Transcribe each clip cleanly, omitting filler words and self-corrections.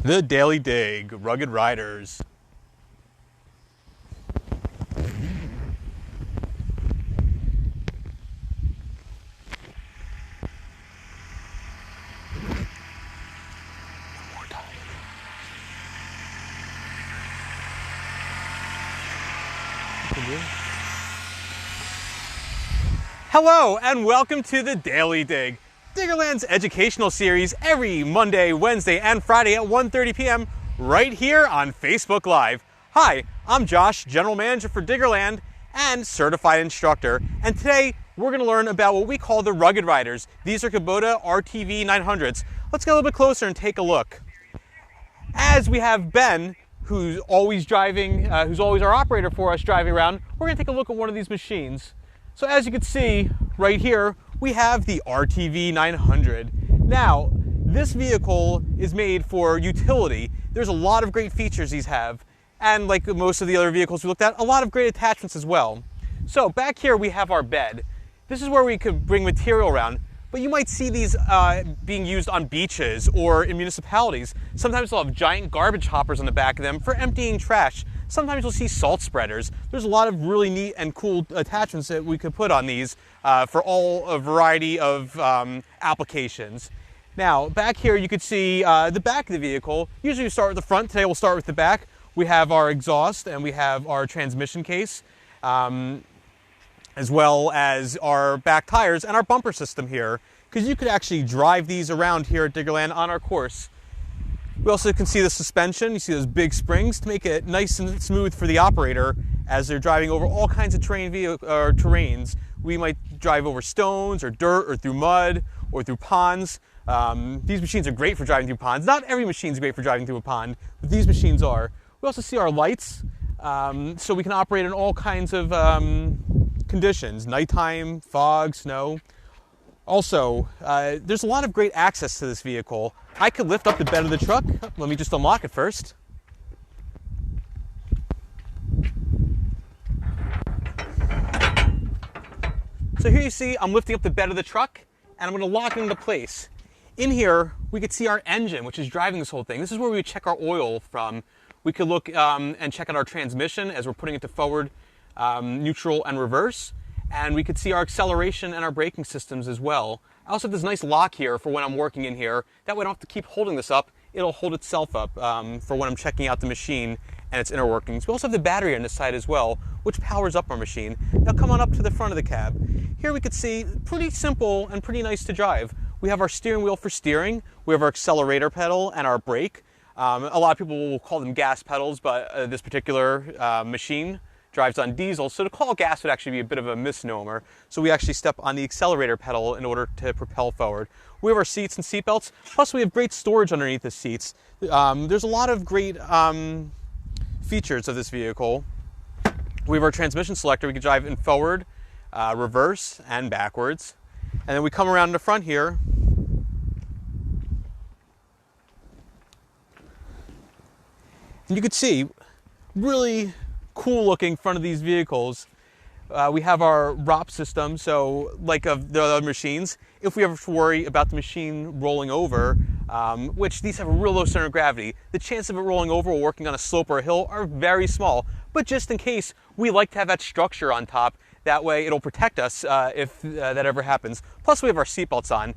The Daily Dig, Rugged Riders. One more time. Hello and welcome to the Daily Dig, Diggerland's educational series every Monday, Wednesday, and Friday at 1:30 p.m. right here on Facebook Live. Hi, I'm Josh, General Manager for Diggerland and Certified Instructor, and today we're going to learn about what we call the Rugged Riders. These are Kubota RTV 900s. Let's get a little bit closer and take a look. As we have Ben, who's always driving, who's always our operator for us driving around, we're going to take a look at one of these machines. So as you can see right here, we have the RTV 900. Now, this vehicle is made for utility. There's a lot of great features these have, and like most of the other vehicles we looked at, a lot of great attachments as well. So back here we have our bed. This is where we could bring material around, but you might see these being used on beaches or in municipalities. Sometimes they'll have giant garbage hoppers on the back of them for emptying trash. Sometimes you'll see salt spreaders. There's a lot of really neat and cool attachments that we could put on these for a variety of applications. Now, back here you could see the back of the vehicle. Usually we start with the front. Today we'll start with the back. We have our exhaust and we have our transmission case, as well as our back tires and our bumper system here, because you could actually drive these around here at Diggerland on our course. We also can see the suspension. You see those big springs to make it nice and smooth for the operator as they're driving over all kinds of terrains. We might drive over stones or dirt or through mud or through ponds. These machines are great for driving through ponds. Not every machine is great for driving through a pond, but these machines are. We also see our lights, so we can operate in all kinds of conditions: nighttime, fog, snow. Also, there's a lot of great access to this vehicle. I could lift up the bed of the truck. Let me just unlock it first. So here you see I'm lifting up the bed of the truck and I'm going to lock it into place. In here, we could see our engine, which is driving this whole thing. This is where we would check our oil from. We could look and check out our transmission as we're putting it to forward, neutral, and reverse. And we could see our acceleration and our braking systems as well. I also have this nice lock here for when I'm working in here. That way I don't have to keep holding this up. It'll hold itself up for when I'm checking out the machine and its inner workings. We also have the battery on this side as well, which powers up our machine. Now come on up to the front of the cab. Here we could see pretty simple and pretty nice to drive. We have our steering wheel for steering. We have our accelerator pedal and our brake. A lot of people will call them gas pedals, but this particular machine drives on diesel, so to call gas would actually be a bit of a misnomer. So we actually step on the accelerator pedal in order to propel forward. We have our seats and seat belts, plus we have great storage underneath the seats. There's a lot of great features of this vehicle. We have our transmission selector. We can drive in forward, reverse, and backwards. And then we come around in the front here. And you can see really cool looking front of these vehicles. We have our ROP system, so like of the other machines, if we ever worry about the machine rolling over, which these have a real low center of gravity, the chance of it rolling over while working on a slope or a hill are very small. But just in case, we like to have that structure on top. That way it'll protect us if that ever happens. Plus we have our seatbelts on.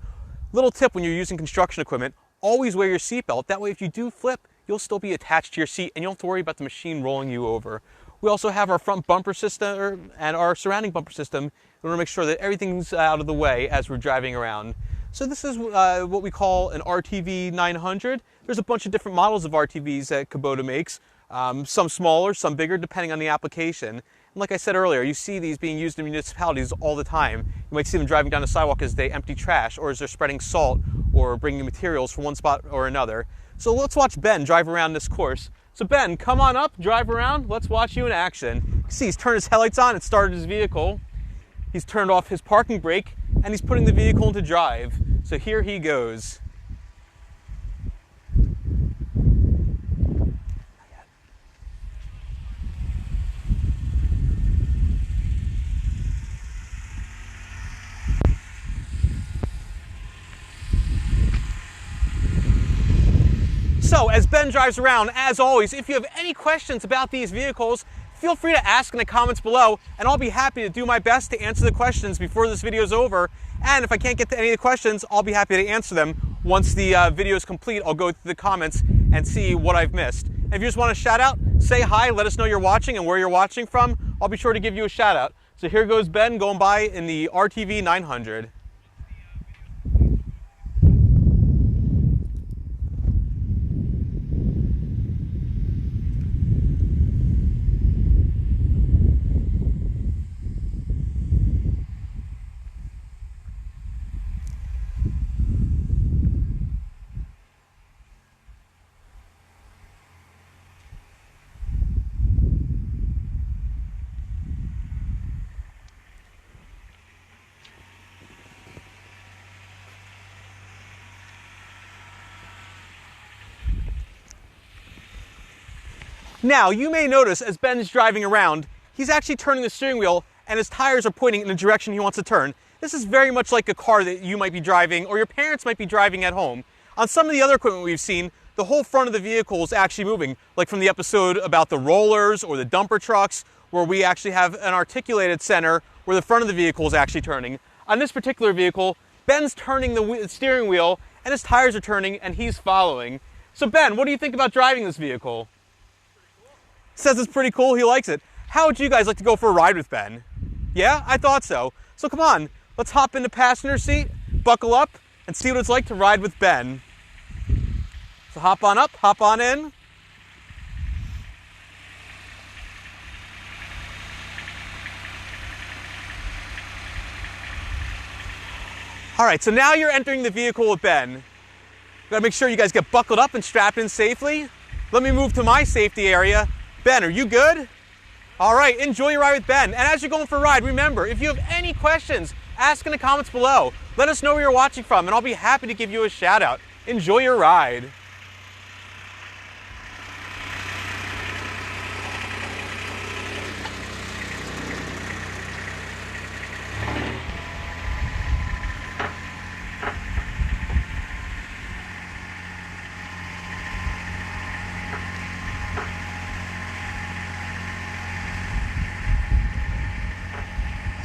Little tip when you're using construction equipment, always wear your seatbelt. That way if you do flip, you'll still be attached to your seat and you don't have to worry about the machine rolling you over. We also have our front bumper system and our surrounding bumper system. We want to make sure that everything's out of the way as we're driving around. So this is what we call an RTV 900. There's a bunch of different models of RTVs that Kubota makes. Some smaller, some bigger, depending on the application. And like I said earlier, you see these being used in municipalities all the time. You might see them driving down the sidewalk as they empty trash or as they're spreading salt or bringing materials from one spot or another. So let's watch Ben drive around this course. So Ben, come on up, drive around. Let's watch you in action. See, he's turned his headlights on and started his vehicle. He's turned off his parking brake and he's putting the vehicle into drive. So here he goes. as Ben drives around, as always, if you have any questions about these vehicles, feel free to ask in the comments below, and I'll be happy to do my best to answer the questions before this video is over. And if I can't get to any of the questions, I'll be happy to answer them. Once the video is complete, I'll go through the comments and see what I've missed. And if you just want to shout out, say hi, let us know you're watching and where you're watching from, I'll be sure to give you a shout out. So here goes Ben going by in the RTV 900. Now, you may notice as Ben is driving around, he's actually turning the steering wheel and his tires are pointing in the direction he wants to turn. This is very much like a car that you might be driving or your parents might be driving at home. On some of the other equipment we've seen, the whole front of the vehicle is actually moving, like from the episode about the rollers or the dumper trucks, where we actually have an articulated center where the front of the vehicle is actually turning. On this particular vehicle, Ben's turning the steering wheel and his tires are turning and he's following. So Ben, what do you think about driving this vehicle? Says it's pretty cool, he likes it. How would you guys like to go for a ride with Ben? Yeah, I thought so. So come on, let's hop in the passenger seat, buckle up, and see what it's like to ride with Ben. So hop on up, hop on in. All right, so now you're entering the vehicle with Ben. Gotta make sure you guys get buckled up and strapped in safely. Let me move to my safety area. Ben, are you good? All right, enjoy your ride with Ben. And as you're going for a ride, remember, if you have any questions, ask in the comments below. Let us know where you're watching from, and I'll be happy to give you a shout out. Enjoy your ride.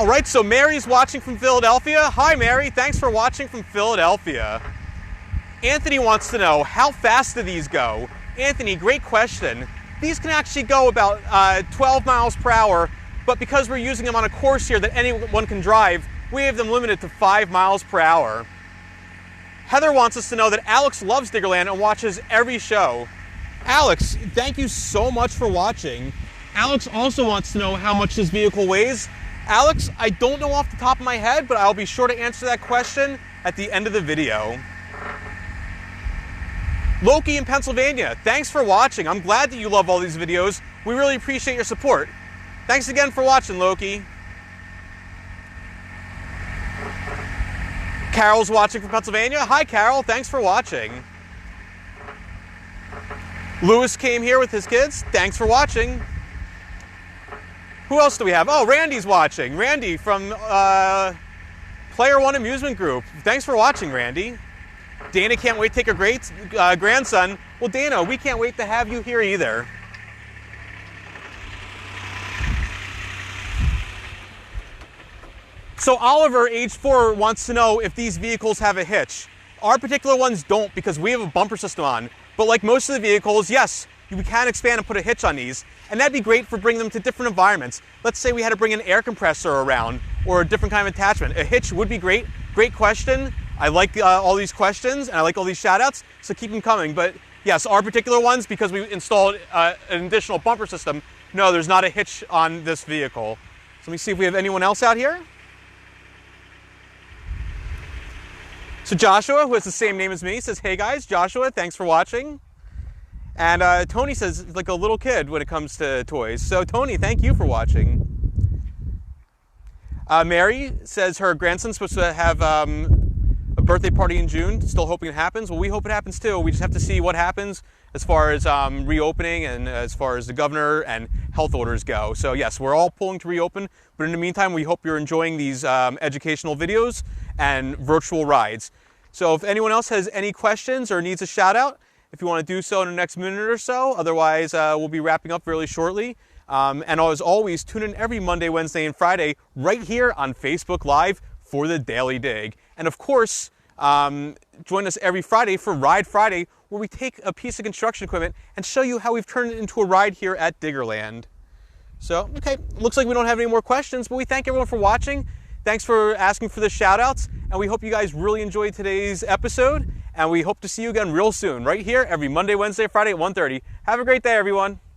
All right, so Mary's watching from Philadelphia. Hi, Mary. Thanks for watching from Philadelphia. Anthony wants to know, how fast do these go? Anthony, great question. These can actually go about 12 miles per hour, but because we're using them on a course here that anyone can drive, we have them limited to 5 miles per hour. Heather wants us to know that Alex loves Diggerland and watches every show. Alex, thank you so much for watching. Alex also wants to know how much this vehicle weighs. Alex, I don't know off the top of my head, but I'll be sure to answer that question at the end of the video. Loki in Pennsylvania, thanks for watching. I'm glad that you love all these videos. We really appreciate your support. Thanks again for watching, Loki. Carol's watching from Pennsylvania. Hi, Carol. Thanks for watching. Lewis came here with his kids. Thanks for watching. Who else do we have? Oh, Randy's watching. Randy from Player One Amusement Group. Thanks for watching, Randy. Dana can't wait to take her great grandson. Well, Dana, we can't wait to have you here either. So Oliver, age 4, wants to know if these vehicles have a hitch. Our particular ones don't because we have a bumper system on. But like most of the vehicles, yes, we can expand and put a hitch on these. And that'd be great for bringing them to different environments. Let's say we had to bring an air compressor around or a different kind of attachment. A hitch would be great. Great question. I like all these questions and I like all these shout outs, so keep them coming. But yes, our particular ones, because we installed an additional bumper system, no, there's not a hitch on this vehicle. So let me see if we have anyone else out here. So Joshua, who has the same name as me, says, hey guys, Joshua, thanks for watching. And Tony says, like a little kid when it comes to toys. So Tony, thank you for watching. Mary says her grandson's supposed to have a birthday party in June. Still hoping it happens. Well, we hope it happens too. We just have to see what happens as far as reopening and as far as the governor and health orders go. So yes, we're all pulling to reopen. But in the meantime, we hope you're enjoying these educational videos and virtual rides. So if anyone else has any questions or needs a shout out, if you want to do so in the next minute or so. Otherwise, we'll be wrapping up really shortly. And as always, tune in every Monday, Wednesday, and Friday right here on Facebook Live for the Daily Dig. And of course, join us every Friday for Ride Friday, where we take a piece of construction equipment and show you how we've turned it into a ride here at Diggerland. So, okay, looks like we don't have any more questions, but we thank everyone for watching. Thanks for asking for the shout outs, and we hope you guys really enjoyed today's episode, and we hope to see you again real soon, right here every Monday, Wednesday, Friday at 1:30. Have a great day, everyone.